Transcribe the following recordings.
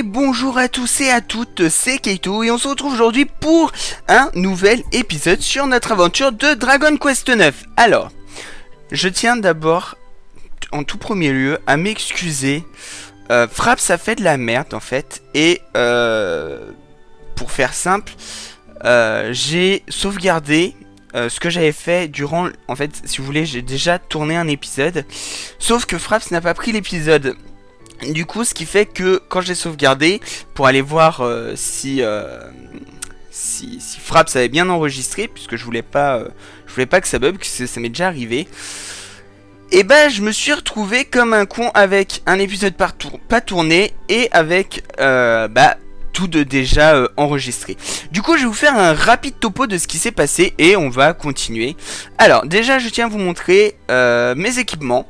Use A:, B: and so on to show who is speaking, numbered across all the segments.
A: bonjour à tous et à toutes, c'est Keito et on se retrouve aujourd'hui pour un nouvel épisode sur notre aventure de Dragon Quest 9. Alors, je tiens d'abord, en tout premier lieu, à m'excuser. Fraps a fait de la merde en fait et pour faire simple, j'ai sauvegardé ce que j'avais fait durant, en fait, si vous voulez, j'ai déjà tourné un épisode, sauf que Fraps n'a pas pris l'épisode. Du coup, ce qui fait que quand j'ai sauvegardé pour aller voir si Fraps avait bien enregistré, puisque je voulais pas que ça bug, parce que ça m'est déjà arrivé. Et ben, je me suis retrouvé comme un con avec un épisode pas tourné et avec tout de déjà enregistré. Du coup, je vais vous faire un rapide topo de ce qui s'est passé et on va continuer. Alors, déjà, je tiens à vous montrer mes équipements.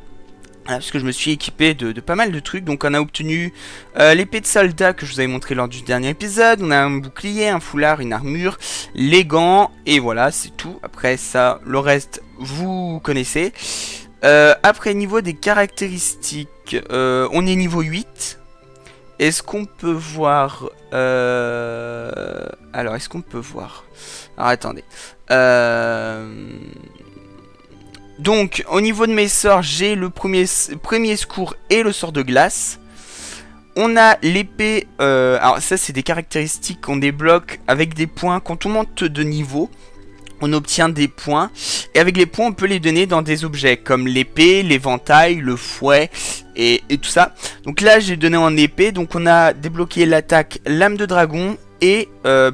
A: Voilà, parce que je me suis équipé de pas mal de trucs. Donc on a obtenu l'épée de soldat que je vous avais montré lors du dernier épisode. On a un bouclier, un foulard, une armure, les gants. Et voilà, c'est tout. Après ça, le reste, vous connaissez. Après, niveau des caractéristiques, on est niveau 8. Est-ce qu'on peut voir... Alors, est-ce qu'on peut voir... Alors, attendez. Donc, au niveau de mes sorts, j'ai le premier secours et le sort de glace. On a l'épée... alors, ça, c'est des caractéristiques qu'on débloque avec des points. Quand on monte de niveau, on obtient des points. Et avec les points, on peut les donner dans des objets comme l'épée, l'éventail, le fouet et tout ça. Donc là, j'ai donné en épée. Donc, on a débloqué l'attaque lame de dragon et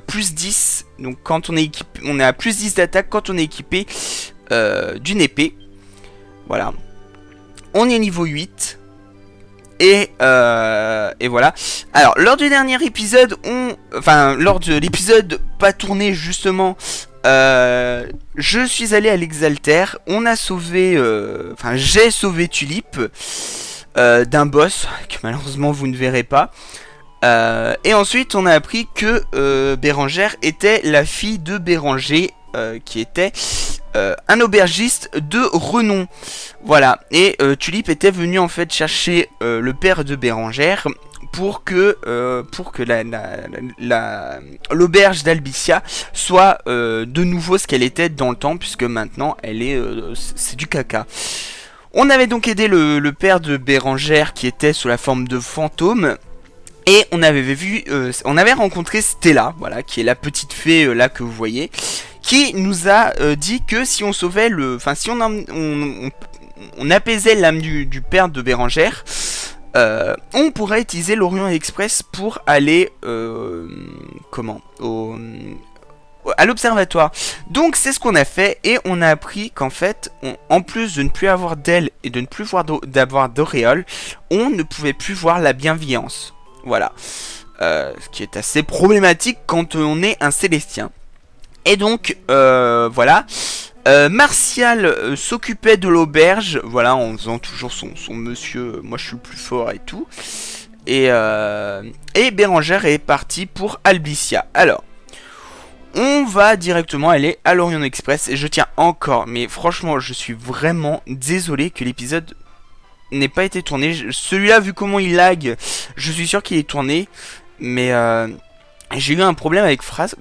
A: plus 10. Donc, quand on est équipé, on est à plus 10 d'attaque quand on est équipé... d'une épée. Voilà. On est niveau 8. Et voilà. Alors, lors du dernier épisode, lors de l'épisode pas tourné justement, je suis allé à l'Exalter. On a sauvé... j'ai sauvé Tulip d'un boss que malheureusement vous ne verrez pas. Et ensuite, on a appris que Bérangère était la fille de Béranger, qui était... un aubergiste de renom. Voilà. Et Tulip était venu en fait chercher le père de Bérangère pour que l'auberge d'Albicia soit de nouveau ce qu'elle était dans le temps, puisque maintenant elle est c'est du caca. On avait donc aidé le père de Bérangère qui était sous la forme de fantôme. Et on avait rencontré Stella, voilà, qui est la petite fée là que vous voyez, qui nous a dit que si on sauvait si on apaisait l'âme du père de Bérangère, on pourrait utiliser l'Orient Express pour aller à l'observatoire. Donc c'est ce qu'on a fait et on a appris qu'en fait, en plus de ne plus avoir d'aile et de ne plus d'avoir d'auréole, on ne pouvait plus voir la bienveillance. Voilà, ce qui est assez problématique quand on est un Célestien. Et donc, voilà, Martial s'occupait de l'auberge, voilà, en faisant toujours son monsieur, moi je suis le plus fort et tout. Et Bérangère est parti pour Albicia. Alors, on va directement aller à l'Orient Express. Et je tiens encore, mais franchement, je suis vraiment désolé que l'épisode... n'ait pas été tourné. Celui-là, vu comment il lag, je suis sûr qu'il est tourné. Mais j'ai eu un problème avec Fraps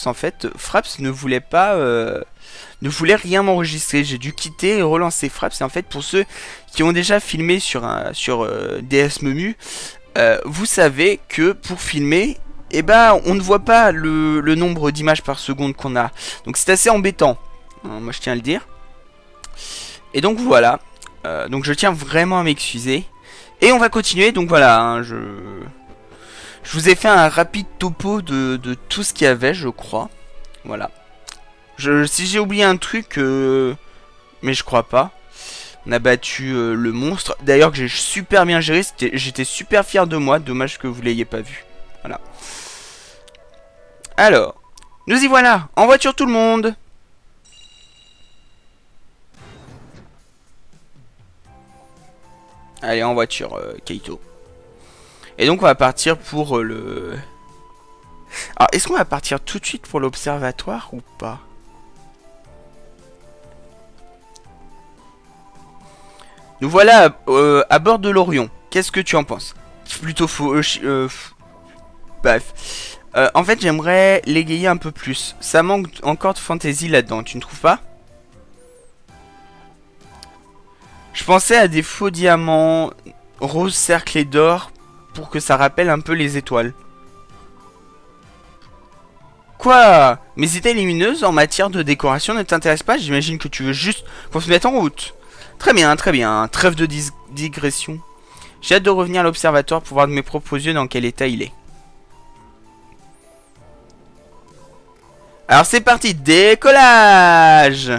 A: en fait. Fraps ne voulait pas... ne voulait rien m'enregistrer. J'ai dû quitter et relancer Fraps. Et en fait, pour ceux qui ont déjà filmé sur DS Memu, vous savez que pour filmer, eh ben, on ne voit pas le nombre d'images par seconde qu'on a. Donc c'est assez embêtant. Moi, je tiens à le dire. Et donc voilà. Donc je tiens vraiment à m'excuser. Et on va continuer. Donc voilà, hein, je vous ai fait un rapide topo de tout ce qu'il y avait, je crois. Voilà. Si j'ai oublié un truc, mais je crois pas. On a battu le monstre. D'ailleurs que j'ai super bien géré. J'étais super fier de moi. Dommage que vous l'ayez pas vu. Voilà. Alors, nous y voilà. En voiture tout le monde. Allez, en voiture, Keito. Et donc, on va partir pour le... Alors, est-ce qu'on va partir tout de suite pour l'observatoire ou pas? Nous voilà à bord de l'Orion. Qu'est-ce que tu en penses? Plutôt Bref. En fait, j'aimerais l'égayer un peu plus. Ça manque encore de fantaisie là-dedans, tu ne trouves pas? Je pensais à des faux diamants roses cerclés d'or pour que ça rappelle un peu les étoiles. Quoi? Mes idées lumineuses en matière de décoration ne t'intéressent pas? J'imagine que tu veux juste qu'on se mette en route. Très bien, très bien. Trêve de digression. J'ai hâte de revenir à l'observatoire pour voir de mes propres yeux dans quel état il est. Alors c'est parti, décollage!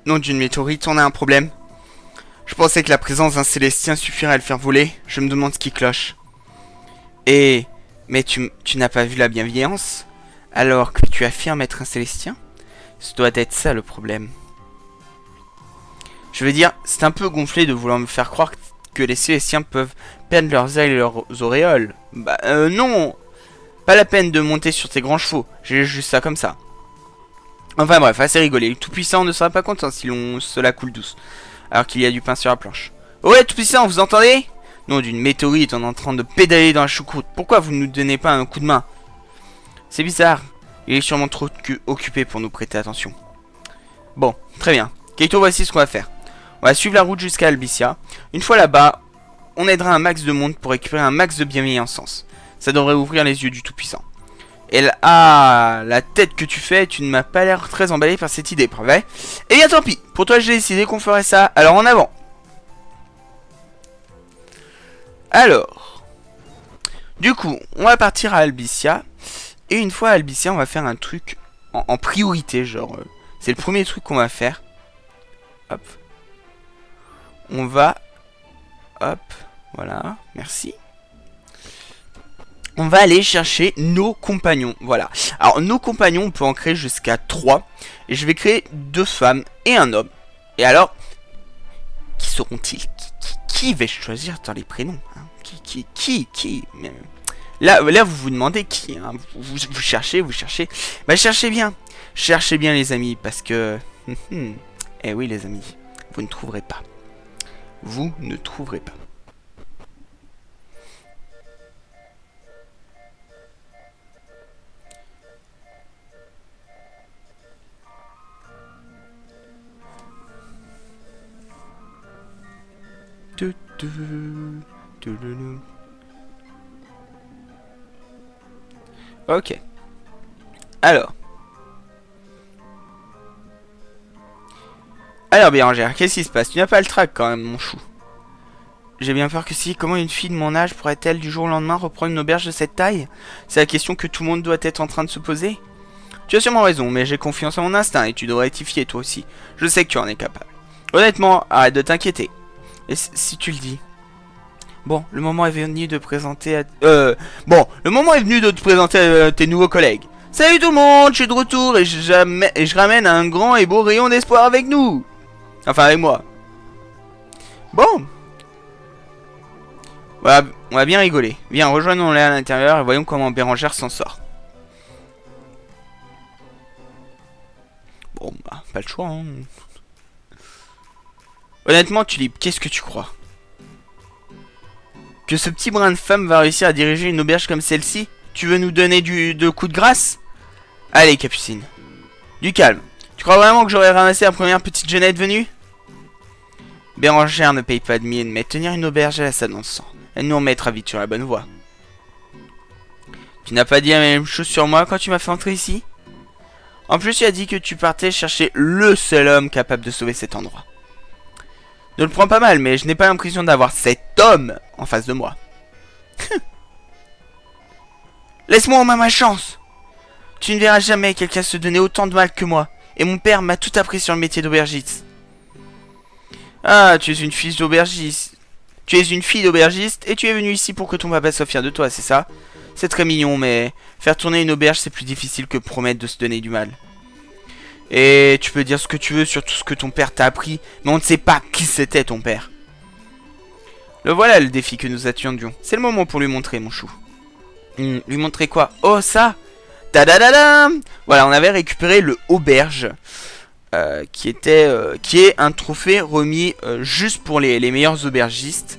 A: Non, d'une météorite, on a un problème. Je pensais que la présence d'un Célestien suffirait à le faire voler. Je me demande ce qui cloche. Mais tu n'as pas vu la bienveillance? Alors que tu affirmes être un Célestien? Ce doit être ça le problème. Je veux dire, c'est un peu gonflé de vouloir me faire croire que les Célestiens peuvent perdre leurs ailes et leurs auréoles. Bah non! Pas la peine de monter sur tes grands chevaux. J'ai juste ça comme ça. Enfin bref, assez rigolé. Le Tout-Puissant ne sera pas content si l'on se la coule douce. Alors qu'il y a du pain sur la planche. Ouais, Tout-Puissant, vous entendez? Non, d'une météorite, on est en train de pédaler dans la choucroute. Pourquoi vous ne nous donnez pas un coup de main? C'est bizarre. Il est sûrement trop occupé pour nous prêter attention. Bon, très bien. Kaito, voici ce qu'on va faire. On va suivre la route jusqu'à Albicia. Une fois là-bas, on aidera un max de monde pour récupérer un max de bienveillance. Ça devrait ouvrir les yeux du Tout-Puissant. Et là, ah, la tête que tu fais, tu ne m'as pas l'air très emballé par cette idée, pas vrai? Eh bien tant pis, pour toi j'ai décidé qu'on ferait ça, alors en avant. Alors, du coup, on va partir à Albicia. Et une fois à Albicia, on va faire un truc en priorité, genre, c'est le premier truc qu'on va faire. Hop. On va, hop, voilà, merci. On va aller chercher nos compagnons, voilà. Alors, nos compagnons, on peut en créer jusqu'à 3. Et je vais créer 2 femmes et un homme. Et alors, qui seront-ils? Qui vais-je choisir dans les prénoms, hein? Qui là, vous vous demandez qui, hein? Vous cherchez. Bah, cherchez bien. Cherchez bien, les amis, parce que... eh oui, les amis, vous ne trouverez pas. Vous ne trouverez pas. Ok. Alors, Bérangère, qu'est-ce qui se passe? Tu n'as pas le trac quand même, mon chou. J'ai bien peur que si. Comment une fille de mon âge pourrait-elle du jour au lendemain reprendre une auberge de cette taille? C'est la question que tout le monde doit être en train de se poser. Tu as sûrement raison, mais j'ai confiance en mon instinct et tu devrais t'y fier toi aussi. Je sais que tu en es capable. Honnêtement, arrête de t'inquiéter. Et si tu le dis. Bon, le moment est venu de présenter à... le moment est venu de te présenter à tes nouveaux collègues. Salut tout le monde, je suis de retour et je ramène un grand et beau rayon d'espoir avec nous. Enfin, avec moi. Bon. Voilà, on va bien rigoler. Viens, rejoignons-les à l'intérieur et voyons comment Bérangère s'en sort. Bon, bah, pas le choix, hein. Honnêtement, Tulip, qu'est-ce que tu crois? Que ce petit brin de femme va réussir à diriger une auberge comme celle-ci? Tu veux nous donner de coups de grâce? Allez, Capucine. Du calme. Tu crois vraiment que j'aurais ramassé la première petite jeunette venue? Bérangère ne paye pas de mine, mais tenir une auberge, elle a ça dans le sang. Elle nous remettra vite sur la bonne voie. Tu n'as pas dit la même chose sur moi quand tu m'as fait entrer ici? En plus, tu as dit que tu partais chercher le seul homme capable de sauver cet endroit. Ne le prends pas mal, mais je n'ai pas l'impression d'avoir cet homme en face de moi. Laisse-moi en main ma chance. Tu ne verras jamais quelqu'un se donner autant de mal que moi. Et mon père m'a tout appris sur le métier d'aubergiste. Ah, tu es une fille d'aubergiste. Tu es une fille d'aubergiste et tu es venue ici pour que ton papa soit fier de toi, c'est ça? C'est très mignon, mais faire tourner une auberge, c'est plus difficile que promettre de se donner du mal. Et tu peux dire ce que tu veux sur tout ce que ton père t'a appris, mais on ne sait pas qui c'était ton père. Le voilà le défi que nous attendions. C'est le moment pour lui montrer, mon chou. Lui montrer quoi? Oh, ça! Tadadadam! Voilà, on avait récupéré le auberge. qui est un trophée remis juste pour les meilleurs aubergistes.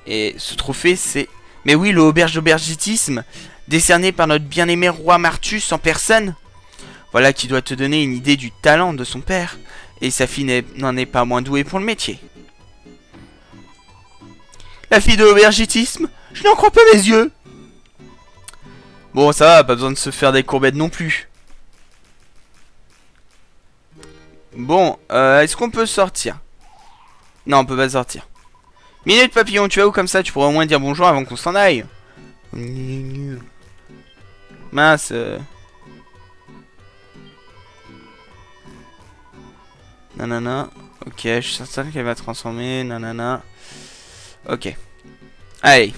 A: Et ce trophée, c'est... Mais oui, le auberge d'aubergitisme, décerné par notre bien-aimé roi Martus en personne. Voilà qui doit te donner une idée du talent de son père. Et sa fille n'en est pas moins douée pour le métier. La fille de l'aubergitisme? Je n'en crois pas mes yeux. Bon, ça va, pas besoin de se faire des courbettes non plus. Bon, est-ce qu'on peut sortir? Non, on peut pas sortir. Minute papillon, tu vas où comme ça? Tu pourrais au moins dire bonjour avant qu'on s'en aille. Mince. Nanana. Ok, je suis certain qu'elle va transformer. Nanana. Ok. Allez.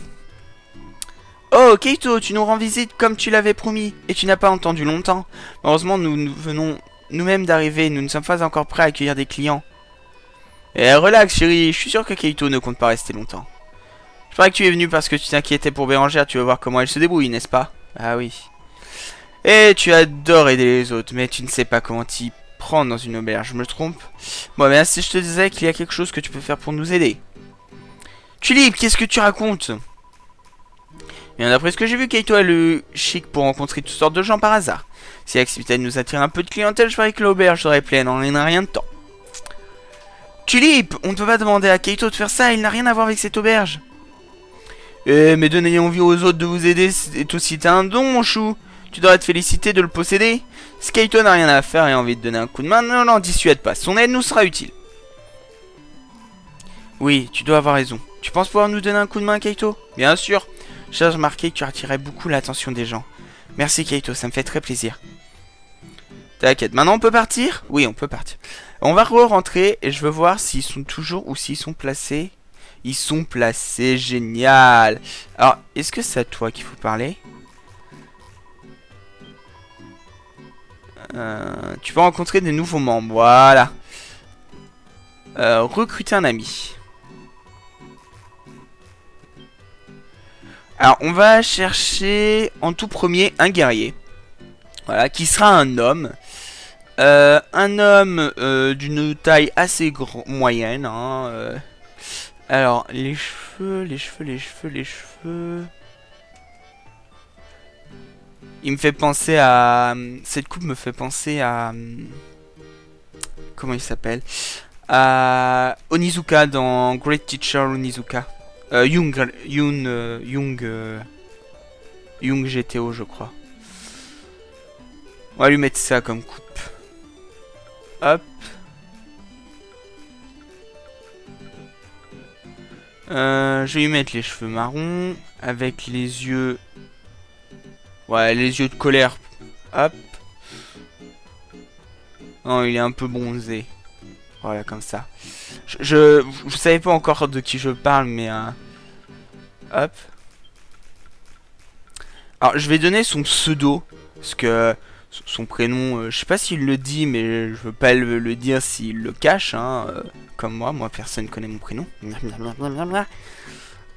A: Oh, Keito, tu nous rends visite comme tu l'avais promis. Et tu n'as pas entendu longtemps. Heureusement, nous venons nous-mêmes d'arriver. Nous ne sommes pas encore prêts à accueillir des clients. Eh, relax, chérie. Je suis sûr que Keito ne compte pas rester longtemps. Je crois que tu es venu parce que tu t'inquiétais pour Bérangère. Tu veux voir comment elle se débrouille, n'est-ce pas? Ah oui. Et tu adores aider les autres, mais tu ne sais pas comment t'y prendre dans une auberge. Je me trompe? Bon, mais si je te disais qu'il y a quelque chose que tu peux faire pour nous aider. Tulip, qu'est-ce que tu racontes? Bien, d'après ce que j'ai vu, Keito a le chic pour rencontrer toutes sortes de gens par hasard. Si l'activité nous attire un peu de clientèle, je ferais que l'auberge serait pleine en rien de temps. Tulip, on ne peut pas demander à Keito de faire ça, il n'a rien à voir avec cette auberge. Eh, mais donner envie aux autres de vous aider est aussi un don, mon chou. Tu devrais te féliciter de le posséder. Si Keito n'a rien à faire et a envie de donner un coup de main, ne l'en dissuade pas, son aide nous sera utile. Oui, tu dois avoir raison. Tu penses pouvoir nous donner un coup de main, Keito? Bien sûr. J'ai remarqué que tu attirais beaucoup l'attention des gens. Merci, Keito, ça me fait très plaisir. T'inquiète, maintenant on peut partir? Oui, on peut partir. On va re-rentrer et je veux voir s'ils sont toujours ou s'ils sont placés. Ils sont placés, génial. Alors, est-ce que c'est à toi qu'il faut parler? Tu peux rencontrer des nouveaux membres, voilà. Recruter un ami. Alors, on va chercher en tout premier un guerrier. Voilà, qui sera un homme. Un homme d'une taille assez moyenne. Hein, alors, les cheveux. Il me fait penser à... Cette coupe me fait penser à... Comment il s'appelle? À Onizuka dans Great Teacher Onizuka. Young GTO, je crois. On va lui mettre ça comme coupe. Hop. Je vais lui mettre les cheveux marrons. Avec les yeux... Ouais, les yeux de colère. Hop. Non, il est un peu bronzé. Voilà, comme ça. Je savais pas encore de qui je parle, mais... Hop. Alors, je vais donner son pseudo. Parce que son prénom, je sais pas s'il le dit, mais je veux pas le dire s'il le cache. Hein, comme moi, personne connaît mon prénom.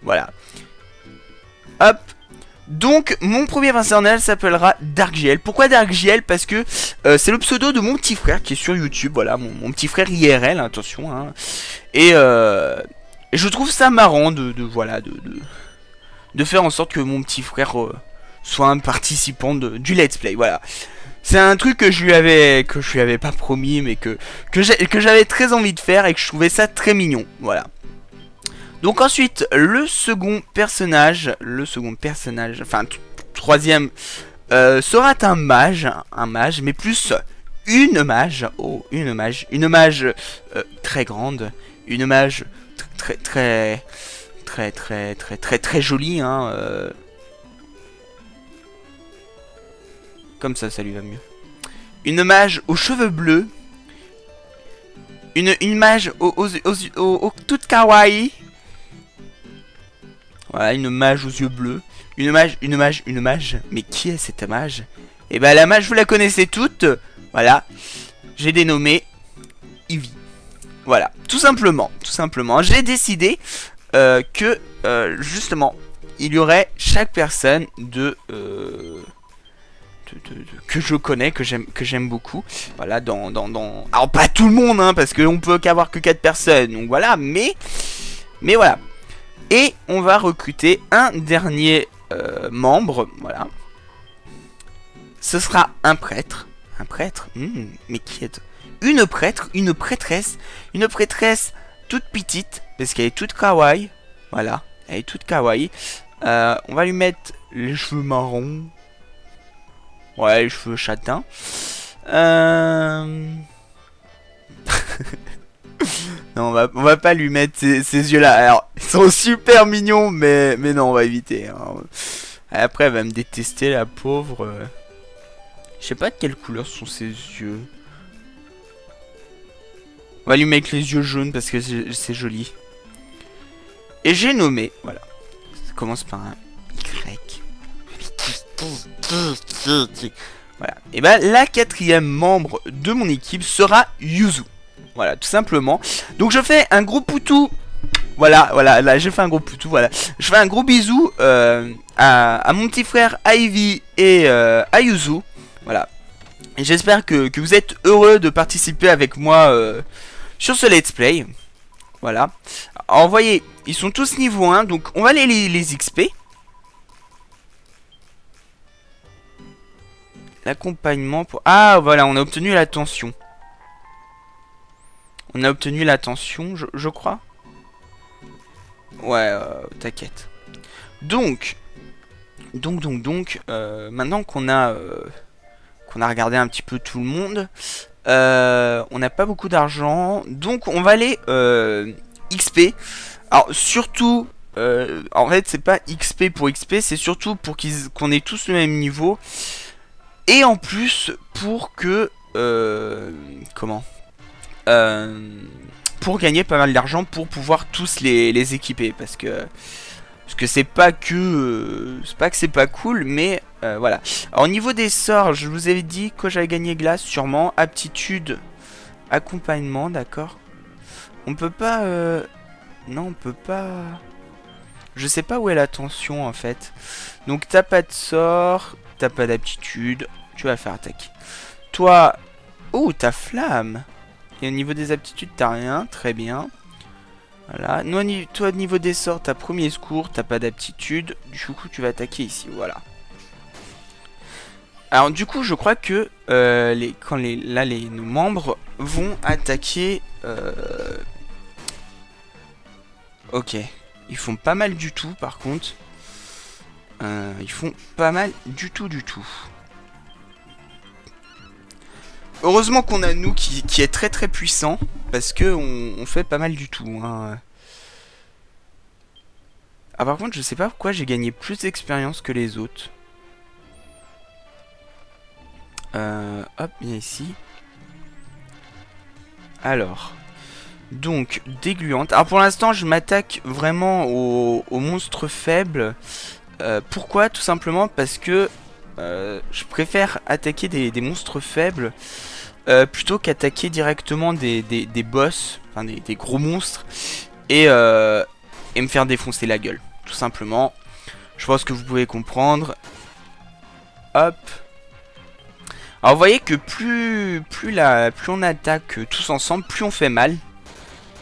A: Voilà. Hop. Donc, mon premier personnage s'appellera DarkGL. Pourquoi DarkGL? Parce que c'est le pseudo de mon petit frère qui est sur YouTube. Voilà, mon petit frère IRL, attention. Hein. Et je trouve ça marrant de faire en sorte que mon petit frère soit un participant du let's play. Voilà. C'est un truc que je lui avais pas promis, mais que j'avais très envie de faire et que je trouvais ça très mignon. Voilà. Donc ensuite, le second personnage, enfin troisième, sera un mage, mais plus une mage, une mage très grande, une mage très jolie, hein. Comme ça lui va mieux. Une mage aux cheveux bleus, une mage aux toute kawaii. Voilà, une mage aux yeux bleus. Une mage. Mais qui est cette mage? Et bah la mage, vous la connaissez toutes. Voilà. J'ai dénommé Ivy. Voilà, tout simplement. J'ai décidé que, justement, il y aurait chaque personne que je connais, que j'aime beaucoup. Voilà, alors pas tout le monde, hein, parce qu'on peut qu'avoir que 4 personnes, donc voilà, mais voilà. Et on va recruter un dernier membre, voilà. Ce sera un prêtre. Un prêtre, mais qui est... une prêtresse toute petite, parce qu'elle est toute kawaii. Voilà, elle est toute kawaii. On va lui mettre les cheveux marrons. Ouais, les cheveux châtains. Non, on va pas lui mettre ces yeux-là. Alors, ils sont super mignons, mais non, on va éviter. Hein. Après, elle va me détester, la pauvre. Je sais pas de quelle couleur sont ses yeux. On va lui mettre les yeux jaunes parce que c'est joli. Et j'ai nommé, voilà. Ça commence par un Y. Voilà. Et ben la 4e membre de mon équipe sera Yuzu. Voilà, tout simplement. Donc je fais un gros poutou. Voilà, là j'ai fait un gros poutou, voilà. Je fais un gros bisou à mon petit frère Ivy et à Yuzu. Voilà. Et j'espère que vous êtes heureux de participer avec moi sur ce let's play. Voilà. Alors vous voyez, ils sont tous niveau 1, donc on va les XP. L'accompagnement pour... Ah voilà, on a obtenu l'attention. On a obtenu l'attention, je crois. Ouais, t'inquiète. Donc, maintenant qu'on a regardé un petit peu tout le monde, on n'a pas beaucoup d'argent, donc on va aller XP. Alors surtout, en fait c'est pas XP pour XP, c'est surtout pour qu'on ait tous le même niveau. Et en plus pour que pour gagner pas mal d'argent pour pouvoir tous les équiper, parce que c'est pas que c'est pas cool, mais voilà. Alors au niveau des sorts, je vous avais dit que j'avais gagné glace, sûrement. Aptitude, accompagnement, d'accord. On peut pas non, on peut pas. Je sais pas où est l'attention en fait. Donc t'as pas de sort, t'as pas d'aptitude, tu vas faire attaquer. Toi, oh, t'as flamme. Et au niveau des aptitudes, t'as rien, très bien. Voilà. Toi, au niveau des sorts, t'as premier secours, t'as pas d'aptitude. Du coup, tu vas attaquer ici, voilà. Alors, du coup, je crois que nos membres vont attaquer. Ok. Ils font pas mal du tout, par contre. Ils font pas mal du tout. Heureusement qu'on a nous qui est très puissant, parce que on fait pas mal du tout. Hein. Ah par contre je sais pas pourquoi j'ai gagné plus d'expérience que les autres. Hop, viens ici. Alors, donc dégluante. Alors pour l'instant je m'attaque vraiment aux monstres faibles. Pourquoi? Tout simplement parce que je préfère attaquer des monstres faibles plutôt qu'attaquer directement des boss, enfin des gros monstres, et me faire défoncer la gueule, tout simplement. Je pense que vous pouvez comprendre. Hop. Alors vous voyez que plus on attaque tous ensemble, plus on fait mal.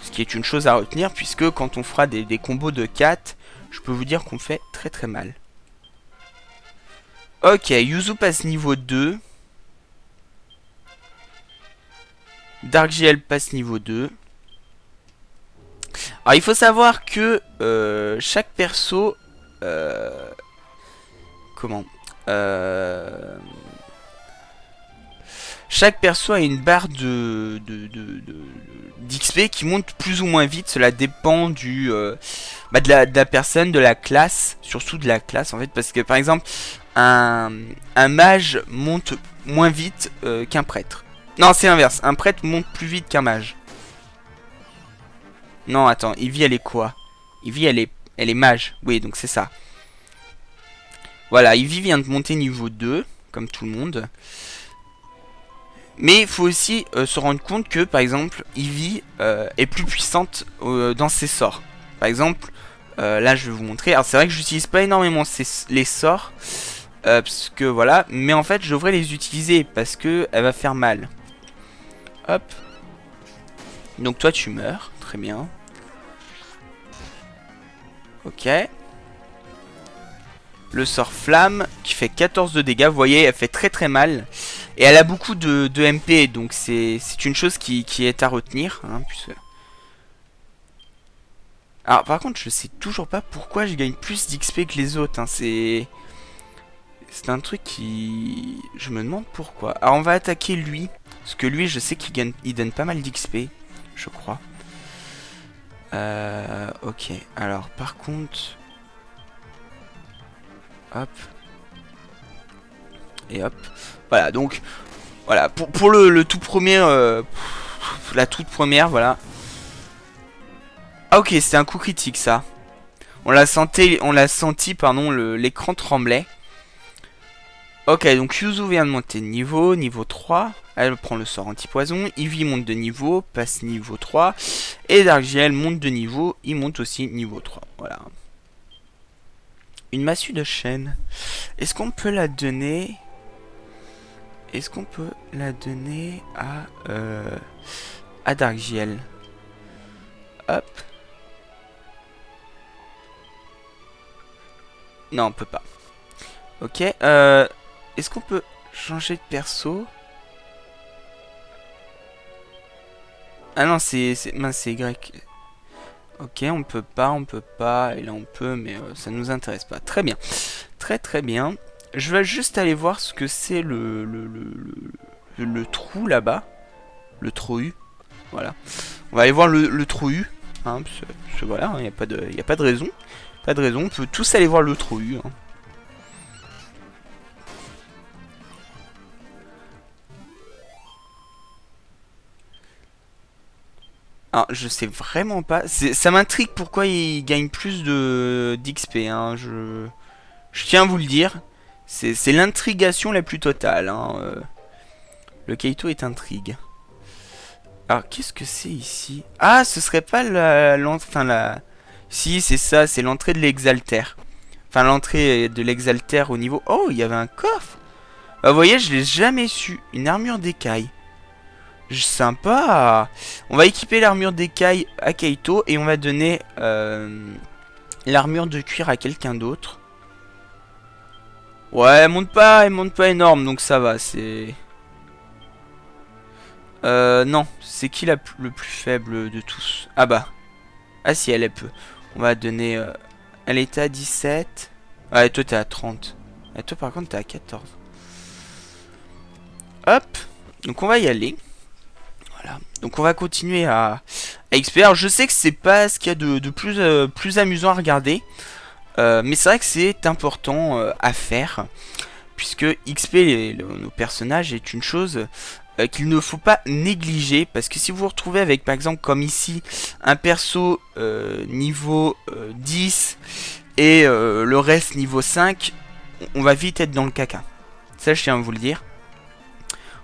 A: Ce qui est une chose à retenir, puisque quand on fera des combos de 4, je peux vous dire qu'on fait très mal. Ok, Yuzu passe niveau 2. Dark GL passe niveau 2. Alors il faut savoir que chaque perso... chaque perso a une barre d'XP qui monte plus ou moins vite. Cela dépend de la personne, de la classe. Surtout de la classe en fait. Parce que par exemple, un mage monte moins vite qu'un prêtre. Non, c'est l'inverse. Un prêtre monte plus vite qu'un mage. Non, attends. Ivy, elle est quoi? Ivy, elle est mage. Oui, donc c'est ça. Voilà, Ivy vient de monter niveau 2, comme tout le monde. Mais il faut aussi se rendre compte que, par exemple, Ivy est plus puissante dans ses sorts. Par exemple, là, je vais vous montrer. Alors, c'est vrai que j'utilise pas énormément les sorts. Parce que voilà. Mais en fait, je devrais les utiliser parce que elle va faire mal. Hop. Donc toi, tu meurs. Très bien. Ok. Le sort flamme qui fait 14 de dégâts. Vous voyez, elle fait très très mal. Et elle a beaucoup de MP. Donc c'est une chose qui est à retenir. Hein, puisque... Alors par contre, je sais toujours pas pourquoi je gagne plus d'XP que les autres. Hein, c'est un truc qui... Je me demande pourquoi. Alors on va attaquer lui. Parce que lui, je sais qu'il gagne... il donne pas mal d'XP. Je crois. Ok. Alors par contre... Hop. Et hop. Voilà, donc... Voilà, pour le tout premier... la toute première, voilà. Ah ok, c'était un coup critique ça. On l'a senti, pardon, l'écran tremblait. Ok, donc Yuzu vient de monter de niveau 3. Elle prend le sort anti-poison. Ivy monte de niveau, passe niveau 3. Et Darkgiel monte de niveau, il monte aussi niveau 3. Voilà. Une massue de chêne. Est-ce qu'on peut la donner... Est-ce qu'on peut la donner à Darkgiel? Hop. Non, on peut pas. Ok, est-ce qu'on peut changer de perso? Ah non, mince, c'est Y. Ok, on peut pas, et là on peut, mais ça nous intéresse pas. Très bien, très très bien. Je vais juste aller voir ce que c'est le trou là-bas. Le trou U, voilà. On va aller voir le trou U, hein, parce que voilà, il n'y a pas de raison. Pas de raison, on peut tous aller voir le trou U. Hein. Alors, je sais vraiment pas. Ça m'intrigue pourquoi il gagne plus de d'XP. Hein. Je tiens à vous le dire. C'est l'intrigation la plus totale. Hein. Le Kaito est intrigue. Alors, qu'est-ce que c'est ici? Ah, ce serait pas enfin, la... Si, c'est ça, c'est l'entrée de l'Exalter. Enfin, l'entrée de l'Exalter au niveau... Oh, il y avait un coffre. Bah, vous voyez, je l'ai jamais su. Une armure d'écaille. Sympa. On va équiper l'armure d'écaille à Kaito et on va donner l'armure de cuir à quelqu'un d'autre. Ouais, elle monte pas énorme, donc ça va, c'est... non, c'est qui le plus faible de tous? Ah bah. Ah si, elle peut. On va donner... elle était à 17. Ouais, toi t'es à 30. Et toi par contre t'es à 14. Hop. Donc on va y aller. Voilà. Donc on va continuer à XP. Alors je sais que c'est pas ce qu'il y a de plus amusant à regarder. Mais c'est vrai que c'est important à faire. Puisque XP nos personnages est une chose qu'il ne faut pas négliger. Parce que si vous vous retrouvez avec par exemple comme ici un perso niveau 10 et le reste niveau 5, on va vite être dans le caca. Ça je tiens à vous le dire.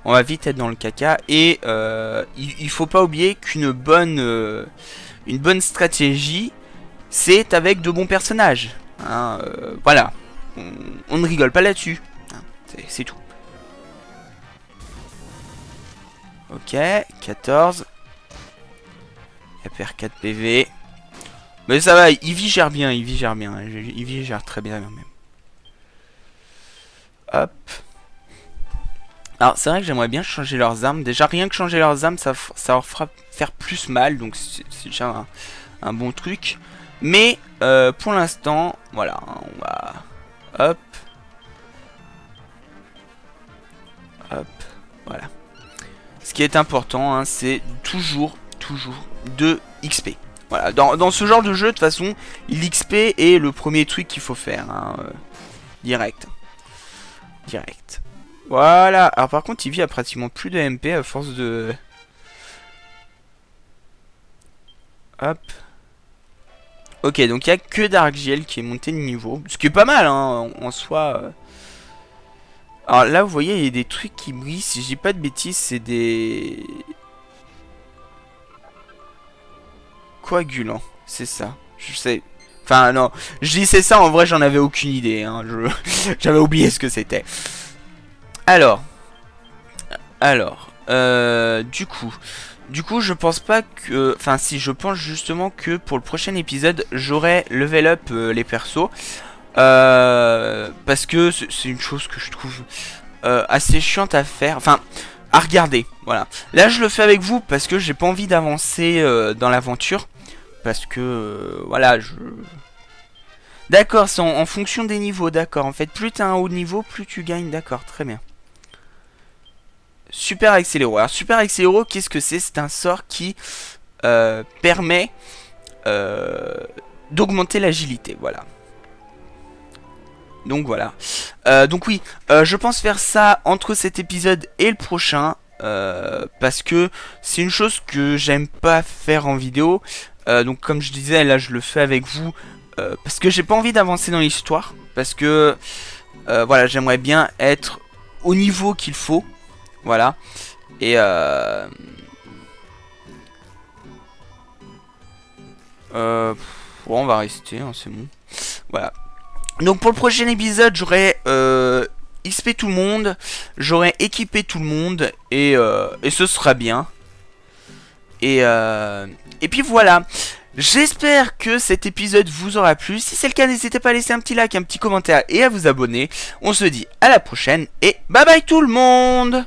A: On va vite être dans le caca et il faut pas oublier qu'une bonne stratégie c'est avec de bons personnages. Hein, voilà, on ne rigole pas là-dessus. Hein, c'est tout. Ok, 14. Elle perd 4 PV. Mais ça va, Ivy gère bien, Ivy gère bien. Ivy gère très bien même. Hop. Alors c'est vrai que j'aimerais bien changer leurs armes. Déjà rien que changer leurs armes ça leur fera faire plus mal. Donc c'est déjà un bon truc. Mais pour l'instant, voilà, on va... Hop. Hop. Voilà. Ce qui est important, hein, c'est toujours de XP. Voilà, dans ce genre de jeu, de toute façon, l'XP est le premier truc qu'il faut faire. Hein, direct. Direct. Voilà. Alors par contre, Ivy a pratiquement plus de MP à force de... Hop. Ok, donc il n'y a que Darkgiel qui est monté de niveau. Ce qui est pas mal, hein, en soi. Alors là, vous voyez, il y a des trucs qui brillent. Si je dis pas de bêtises, c'est des... coagulants. C'est ça. Je sais. Enfin, non, je disais ça, en vrai, j'en avais aucune idée. Hein. J'avais oublié ce que c'était. Alors, du coup, je pense pas que... Enfin, si, je pense justement que pour le prochain épisode, j'aurai level up les persos. Parce que c'est une chose que je trouve assez chiante à faire. Enfin, à regarder, voilà. Là, je le fais avec vous parce que j'ai pas envie d'avancer dans l'aventure. Parce que, voilà, D'accord, c'est en fonction des niveaux, d'accord. En fait, plus t'as un haut niveau, plus tu gagnes, d'accord, très bien. Super accéléro. Alors, super accéléro, qu'est-ce que c'est? C'est un sort qui permet d'augmenter l'agilité, voilà. Donc voilà. Donc oui, je pense faire ça entre cet épisode et le prochain. Parce que c'est une chose que j'aime pas faire en vidéo. Donc comme je disais, là je le fais avec vous. Parce que j'ai pas envie d'avancer dans l'histoire. Parce que voilà, j'aimerais bien être au niveau qu'il faut. Voilà. Et bon, on va rester, hein, c'est bon. Voilà. Donc pour le prochain épisode, j'aurai XP tout le monde, j'aurai équipé tout le monde, et ce sera bien. Et puis voilà. J'espère que cet épisode vous aura plu. Si c'est le cas, n'hésitez pas à laisser un petit like, un petit commentaire et à vous abonner. On se dit à la prochaine et bye bye tout le monde!